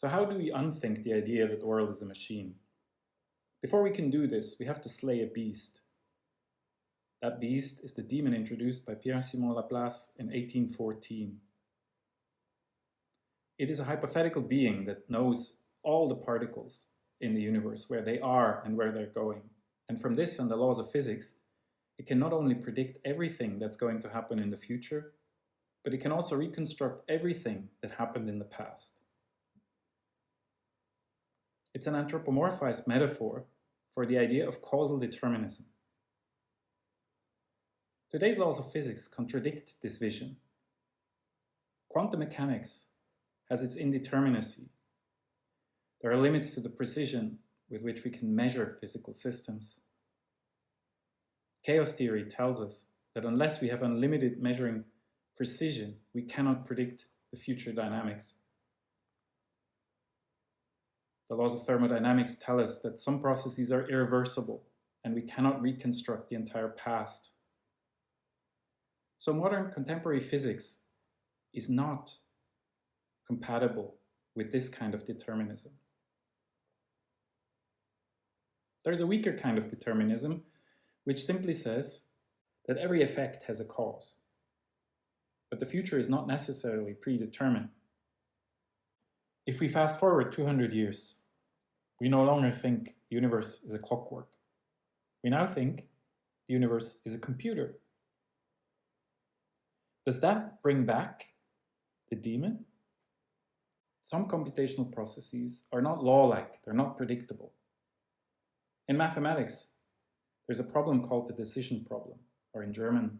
So how do we unthink the idea that the world is a machine? Before we can do this, we have to slay a beast. That beast is the demon introduced by Pierre-Simon Laplace in 1814. It is a hypothetical being that knows all the particles in the universe, where they are and where they're going. And from this and the laws of physics, it can not only predict everything that's going to happen in the future, but it can also reconstruct everything that happened in the past. It's an anthropomorphized metaphor for the idea of causal determinism. Today's laws of physics contradict this vision. Quantum mechanics has its indeterminacy. There are limits to the precision with which we can measure physical systems. Chaos theory tells us that unless we have unlimited measuring precision, we cannot predict the future dynamics. The laws of thermodynamics tell us that some processes are irreversible and we cannot reconstruct the entire past. So modern contemporary physics is not compatible with this kind of determinism. There's a weaker kind of determinism which simply says that every effect has a cause, but the future is not necessarily predetermined. If we fast forward 200 years, we no longer think the universe is a clockwork. We now think the universe is a computer. Does that bring back the demon? Some computational processes are not law-like, they're not predictable. In mathematics, there's a problem called the decision problem, or in German,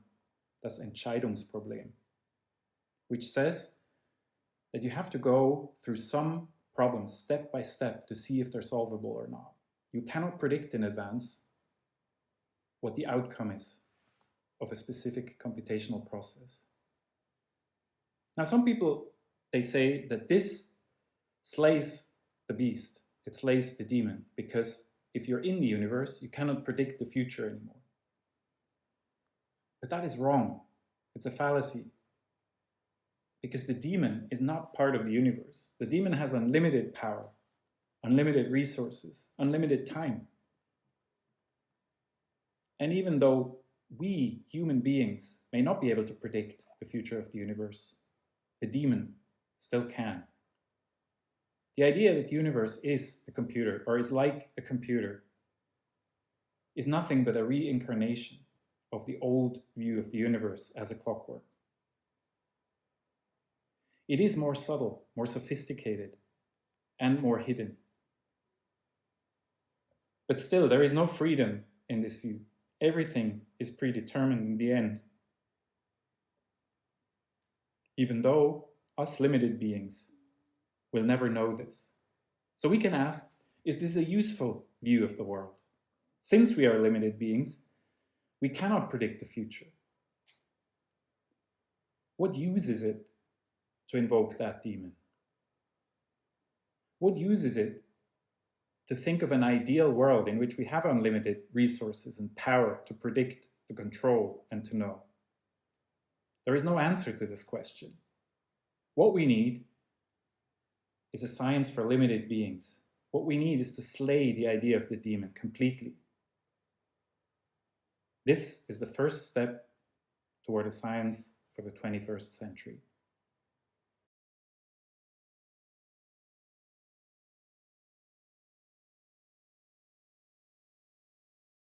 das Entscheidungsproblem, which says that you have to go through some problems step by step to see if they're solvable or not. You cannot predict in advance what the outcome is of a specific computational process. Now, some people, they say that this slays the beast, it slays the demon, because if you're in the universe, you cannot predict the future anymore. But that is wrong. It's a fallacy. Because the demon is not part of the universe. The demon has unlimited power, unlimited resources, unlimited time. And even though we, human beings, may not be able to predict the future of the universe, the demon still can. The idea that the universe is a computer, or is like a computer, is nothing but a reincarnation of the old view of the universe as a clockwork. It is more subtle, more sophisticated, and more hidden. But still, there is no freedom in this view. Everything is predetermined in the end. Even though us limited beings will never know this. So we can ask, is this a useful view of the world? Since we are limited beings, we cannot predict the future. What use is it to invoke that demon? What use is it to think of an ideal world in which we have unlimited resources and power to predict, to control, and to know? There is no answer to this question. What we need is a science for limited beings. What we need is to slay the idea of the demon completely. This is the first step toward a science for the 21st century.